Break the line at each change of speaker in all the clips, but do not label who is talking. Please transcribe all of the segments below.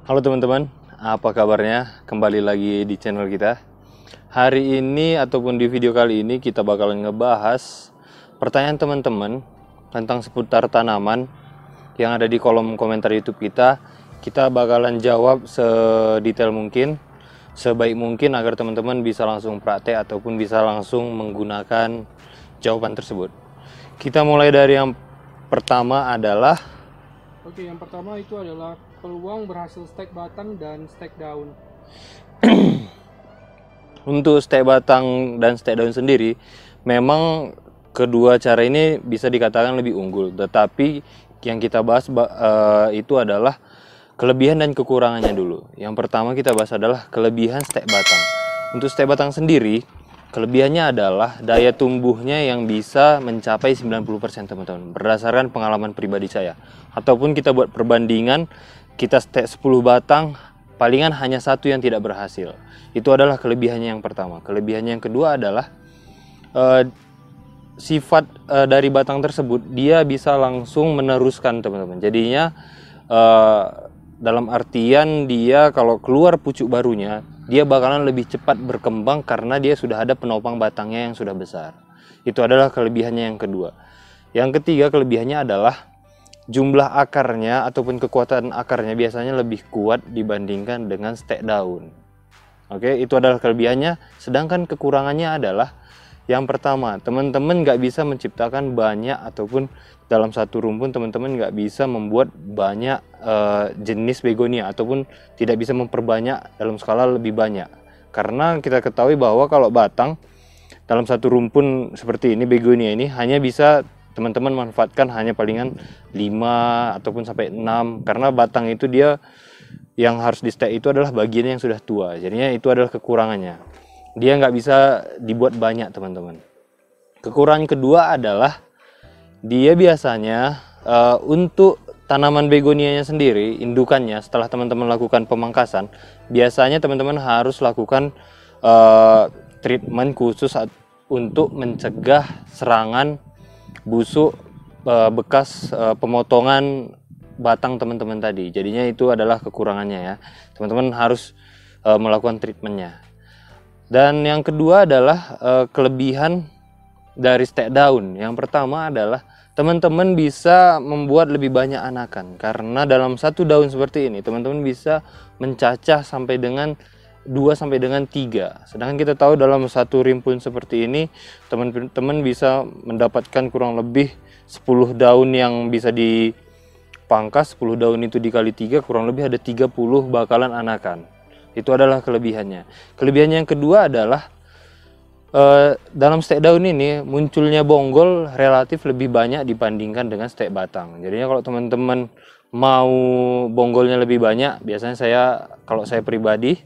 Halo teman-teman, apa kabarnya? Kembali lagi di channel kita. Hari ini ataupun di video kali ini kita bakalan ngebahas pertanyaan teman-teman tentang seputar tanaman yang ada di kolom komentar YouTube kita. Kita bakalan jawab sedetail mungkin, sebaik mungkin agar teman-teman bisa langsung praktek ataupun bisa langsung menggunakan jawaban tersebut. Kita mulai dari yang pertama adalah
Oke, yang pertama itu adalah peluang berhasil stek batang dan stek daun.
Untuk stek batang dan stek daun sendiri, memang kedua cara ini bisa dikatakan lebih unggul. Tetapi yang kita bahas itu adalah kelebihan dan kekurangannya dulu. Yang pertama kita bahas adalah kelebihan stek batang. Untuk stek batang sendiri, kelebihannya adalah daya tumbuhnya yang bisa mencapai 90% teman-teman. Berdasarkan pengalaman pribadi saya. Ataupun kita buat perbandingan, kita stek 10 batang, palingan hanya satu yang tidak berhasil. Itu adalah kelebihannya yang pertama. Kelebihannya yang kedua adalah sifat dari batang tersebut, dia bisa langsung meneruskan teman-teman. Jadinya dalam artian dia kalau keluar pucuk barunya, dia bakalan lebih cepat berkembang karena dia sudah ada penopang batangnya yang sudah besar. Itu adalah kelebihannya yang kedua. Yang ketiga kelebihannya adalah jumlah akarnya ataupun kekuatan akarnya biasanya lebih kuat dibandingkan dengan stek daun. Oke, itu adalah kelebihannya. Sedangkan kekurangannya adalah yang pertama, teman-teman nggak bisa menciptakan banyak ataupun dalam satu rumpun teman-teman nggak bisa membuat banyak jenis begonia ataupun tidak bisa memperbanyak dalam skala lebih banyak. Karena kita ketahui bahwa kalau batang dalam satu rumpun seperti ini begonia ini hanya bisa teman-teman manfaatkan hanya palingan 5 ataupun sampai 6 karena batang itu dia yang harus di stek itu adalah bagian yang sudah tua. Jadinya itu adalah kekurangannya. Dia nggak bisa dibuat banyak teman-teman. Kekurangan kedua adalah dia biasanya untuk tanaman begonianya sendiri, indukannya setelah teman-teman lakukan pemangkasan, biasanya teman-teman harus lakukan treatment khusus untuk mencegah serangan busuk bekas pemotongan batang teman-teman tadi. Jadinya itu adalah kekurangannya ya. Teman-teman harus melakukan treatmentnya. Dan yang kedua adalah kelebihan dari stek daun. Yang pertama adalah teman-teman bisa membuat lebih banyak anakan. Karena dalam satu daun seperti ini teman-teman bisa mencacah sampai dengan 2 sampai dengan 3. Sedangkan kita tahu dalam satu rimpun seperti ini teman-teman bisa mendapatkan kurang lebih 10 daun yang bisa dipangkas. 10 daun itu dikali 3 kurang lebih ada 30 bakalan anakan. Itu adalah kelebihannya. Kelebihannya yang kedua adalah dalam stek daun ini munculnya bonggol relatif lebih banyak dibandingkan dengan stek batang. Jadinya kalau teman-teman mau bonggolnya lebih banyak, biasanya kalau saya pribadi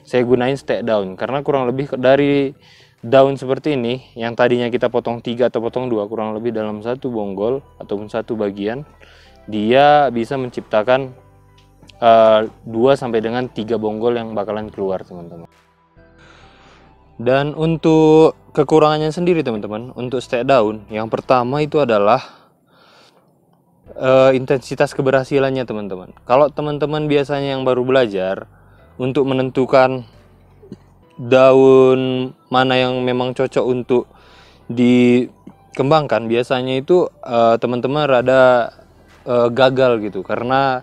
saya gunain stek daun karena kurang lebih dari daun seperti ini yang tadinya kita potong 3 atau potong 2 kurang lebih dalam satu bonggol ataupun satu bagian dia bisa menciptakan 2 sampai dengan 3 bonggol yang bakalan keluar teman-teman. Dan untuk kekurangannya sendiri teman-teman, untuk stek daun yang pertama itu adalah intensitas keberhasilannya teman-teman. Kalau teman-teman biasanya yang baru belajar untuk menentukan daun mana yang memang cocok untuk dikembangkan, biasanya itu teman-teman rada gagal gitu karena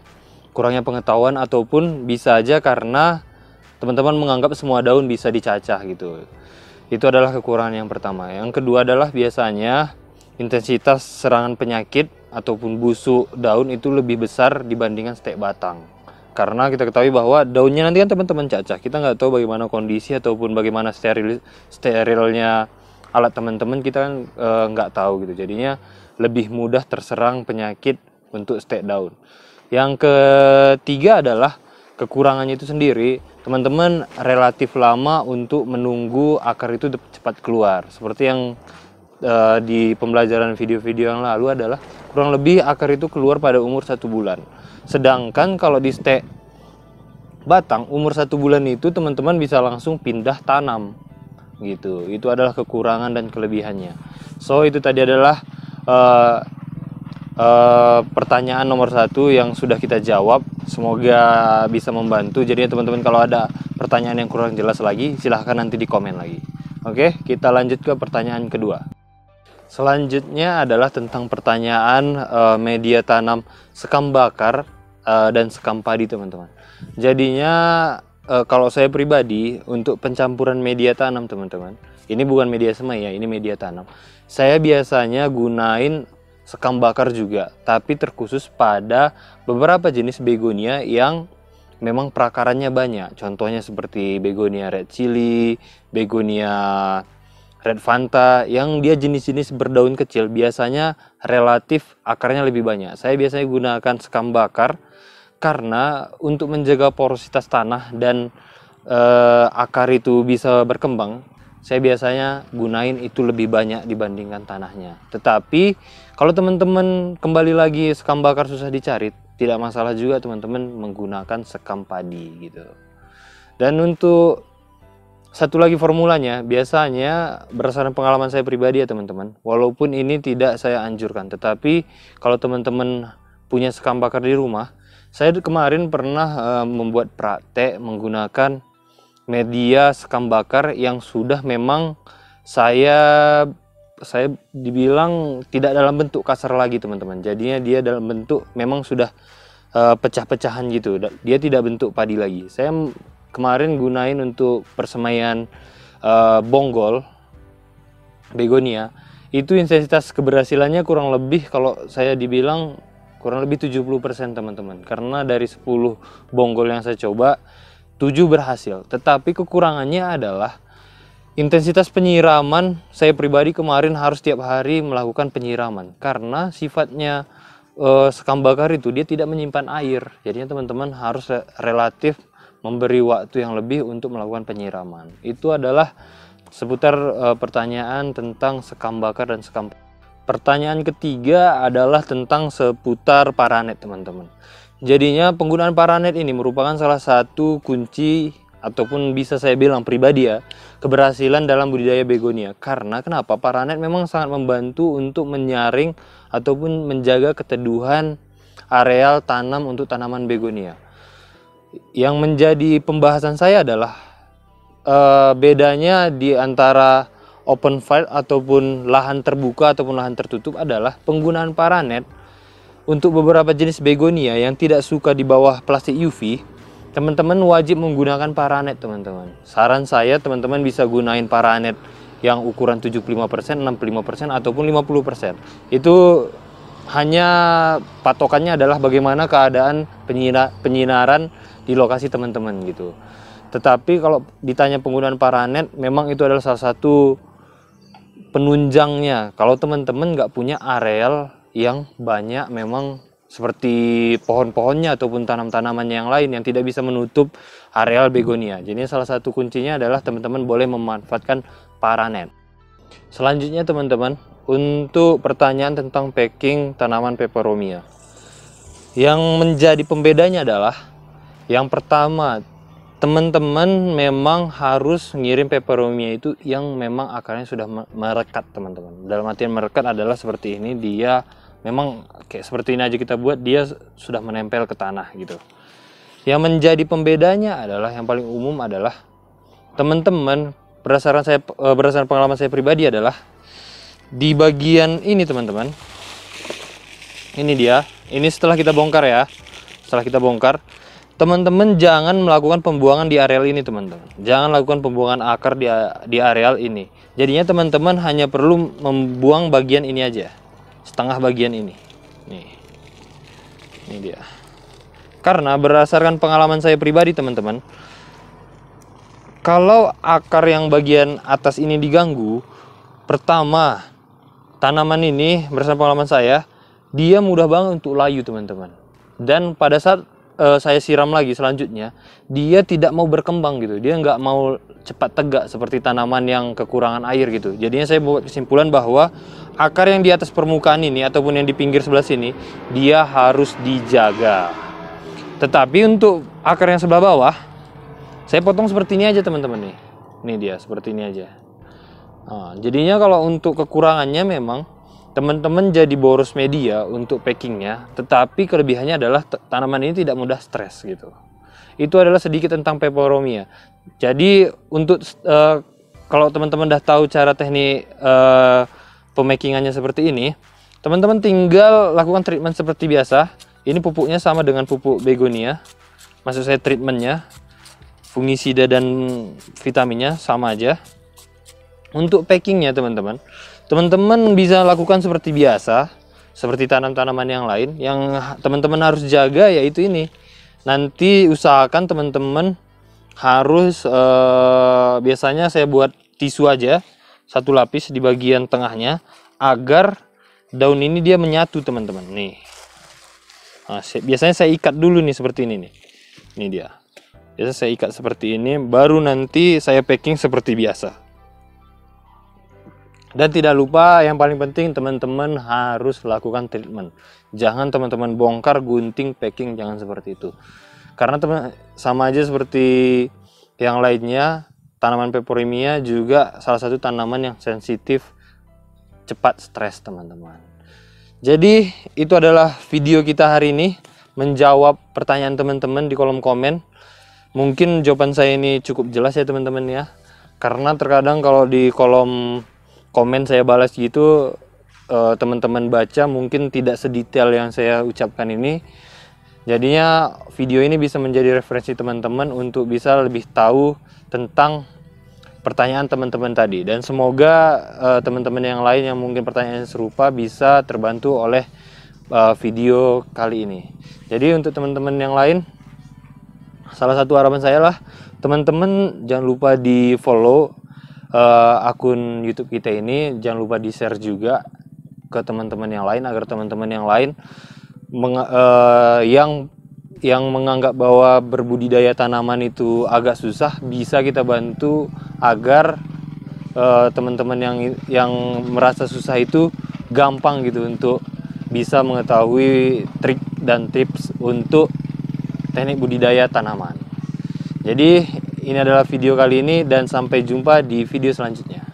kurangnya pengetahuan ataupun bisa aja karena teman-teman menganggap semua daun bisa dicacah gitu. Itu adalah kekurangan yang pertama. Yang kedua adalah biasanya intensitas serangan penyakit ataupun busuk daun itu lebih besar dibandingkan stek batang. Karena kita ketahui bahwa daunnya nanti kan teman-teman cacah. Kita nggak tahu bagaimana kondisi ataupun bagaimana sterilnya alat teman-teman, kita kan nggak tahu gitu. Jadinya lebih mudah terserang penyakit untuk stek daun. Yang ketiga adalah kekurangannya itu sendiri. Teman-teman relatif lama untuk menunggu akar itu cepat keluar. Seperti yang di pembelajaran video-video yang lalu adalah kurang lebih akar itu keluar pada umur 1 bulan. Sedangkan kalau di stek batang umur 1 bulan itu teman-teman bisa langsung pindah tanam gitu. Itu adalah kekurangan dan kelebihannya. So itu tadi adalah pertanyaan nomor 1 yang sudah kita jawab. Semoga bisa membantu. Jadi teman-teman kalau ada pertanyaan yang kurang jelas lagi, silahkan nanti di komen lagi. Oke, kita lanjut ke pertanyaan kedua. Selanjutnya adalah tentang pertanyaan media tanam sekam bakar dan sekam padi, teman-teman. Jadinya kalau saya pribadi untuk pencampuran media tanam, teman-teman, ini bukan media semai ya, ini media tanam. Saya biasanya gunain sekam bakar juga, tapi terkhusus pada beberapa jenis begonia yang memang perakarannya banyak. Contohnya seperti begonia red chili, begonia red fanta, yang dia jenis-jenis berdaun kecil, biasanya relatif akarnya lebih banyak. Saya biasanya gunakan sekam bakar karena untuk menjaga porositas tanah dan akar itu bisa berkembang, saya biasanya gunain itu lebih banyak dibandingkan tanahnya. Tetapi kalau teman-teman kembali lagi sekam bakar susah dicari, tidak masalah juga teman-teman menggunakan sekam padi gitu. Dan untuk satu lagi formulanya, biasanya berdasarkan pengalaman saya pribadi ya teman-teman, walaupun ini tidak saya anjurkan, tetapi kalau teman-teman punya sekam bakar di rumah, saya kemarin pernah membuat praktek menggunakan media sekam bakar yang sudah memang saya dibilang tidak dalam bentuk kasar lagi teman-teman. Jadinya dia dalam bentuk memang sudah pecah-pecahan gitu. Dia tidak bentuk padi lagi. Saya kemarin gunain untuk persemaian bonggol begonia. Itu intensitas keberhasilannya kurang lebih, kalau saya dibilang kurang lebih 70% teman-teman. Karena dari 10 bonggol yang saya coba, 7 berhasil, tetapi kekurangannya adalah intensitas penyiraman. Saya pribadi kemarin harus tiap hari melakukan penyiraman karena sifatnya sekam bakar itu dia tidak menyimpan air. Jadinya teman-teman harus relatif memberi waktu yang lebih untuk melakukan penyiraman. Itu adalah seputar pertanyaan tentang sekam bakar dan sekam. Pertanyaan ketiga adalah tentang seputar paranet, teman-teman. Jadinya penggunaan paranet ini merupakan salah satu kunci, ataupun bisa saya bilang pribadi ya, keberhasilan dalam budidaya begonia. Karena kenapa? Paranet memang sangat membantu untuk menyaring ataupun menjaga keteduhan areal tanam untuk tanaman begonia. Yang menjadi pembahasan saya adalah bedanya di antara open field ataupun lahan terbuka ataupun lahan tertutup adalah penggunaan paranet. Untuk beberapa jenis begonia yang tidak suka di bawah plastik UV, teman-teman wajib menggunakan paranet, teman-teman. Saran saya, teman-teman bisa gunain paranet yang ukuran 75%, 65%, ataupun 50%. Itu hanya patokannya adalah bagaimana keadaan penyinaran di lokasi teman-teman gitu. Tetapi kalau ditanya penggunaan paranet, memang itu adalah salah satu penunjangnya. Kalau teman-teman nggak punya areal yang banyak memang seperti pohon-pohonnya ataupun tanam-tanaman yang lain yang tidak bisa menutup areal begonia. Jadi salah satu kuncinya adalah teman-teman boleh memanfaatkan paranet. Selanjutnya teman-teman, untuk pertanyaan tentang packing tanaman peperomia. Yang menjadi pembedanya adalah yang pertama, teman-teman memang harus ngirim peperomia itu yang memang akarnya sudah merekat, teman-teman. Dalam artian merekat adalah seperti ini, dia memang kayak seperti ini aja kita buat, dia sudah menempel ke tanah gitu. Yang menjadi pembedanya adalah yang paling umum adalah teman-teman, berdasarkan pengalaman saya pribadi adalah di bagian ini teman-teman. Ini dia, ini setelah kita bongkar ya. Setelah kita bongkar, teman-teman jangan melakukan pembuangan di areal ini teman-teman. Jangan lakukan pembuangan akar di areal ini. Jadinya teman-teman hanya perlu membuang bagian ini aja. Setengah bagian ini. Nih. Ini dia. Karena berdasarkan pengalaman saya pribadi teman-teman, kalau akar yang bagian atas ini diganggu, pertama, tanaman ini berdasarkan pengalaman saya, dia mudah banget untuk layu teman-teman. Dan pada saat saya siram lagi selanjutnya, dia tidak mau berkembang gitu. Dia nggak mau cepat tegak seperti tanaman yang kekurangan air gitu. Jadinya saya buat kesimpulan bahwa akar yang di atas permukaan ini ataupun yang di pinggir sebelah sini, dia harus dijaga. Tetapi untuk akar yang sebelah bawah, saya potong seperti ini aja teman-teman nih. Ini dia seperti ini aja. Nah, jadinya kalau untuk kekurangannya memang teman-teman jadi boros media untuk packingnya, tetapi kelebihannya adalah tanaman ini tidak mudah stres gitu. Itu adalah sedikit tentang peperomia. Jadi untuk kalau teman-teman udah tahu cara teknik pemakingannya seperti ini, teman-teman tinggal lakukan treatment seperti biasa. Ini pupuknya sama dengan pupuk begonia, maksud saya treatmentnya, fungisida dan vitaminnya sama aja. Untuk packingnya teman-teman bisa lakukan seperti biasa, seperti tanam-tanaman yang lain. Yang teman-teman harus jaga yaitu ini, nanti usahakan teman-teman harus biasanya saya buat tisu aja, satu lapis di bagian tengahnya, agar daun ini dia menyatu teman-teman nih. Nah, biasanya saya ikat dulu nih seperti ini nih. Ini dia. Biasa saya ikat seperti ini, baru nanti saya packing seperti biasa. Dan tidak lupa yang paling penting teman-teman harus lakukan treatment. Jangan teman-teman bongkar, gunting, packing, jangan seperti itu. Karena sama aja seperti yang lainnya, tanaman peperomia juga salah satu tanaman yang sensitif cepat stres teman-teman. Jadi itu adalah video kita hari ini, menjawab pertanyaan teman-teman di kolom komen. Mungkin jawaban saya ini cukup jelas ya teman-teman ya. Karena terkadang kalau di kolom komen saya balas gitu, teman-teman baca mungkin tidak sedetail yang saya ucapkan ini. Jadinya video ini bisa menjadi referensi teman-teman untuk bisa lebih tahu tentang pertanyaan teman-teman tadi. Dan semoga teman-teman yang lain yang mungkin pertanyaan serupa bisa terbantu oleh video kali ini. Jadi untuk teman-teman yang lain, salah satu harapan saya lah, teman-teman jangan lupa di follow akun YouTube kita ini, jangan lupa di share juga ke teman-teman yang lain, agar teman-teman yang lain yang menganggap bahwa berbudidaya tanaman itu agak susah, bisa kita bantu agar teman-teman yang merasa susah itu gampang gitu untuk bisa mengetahui trik dan tips untuk teknik budidaya tanaman. Jadi ini adalah video kali ini dan sampai jumpa di video selanjutnya.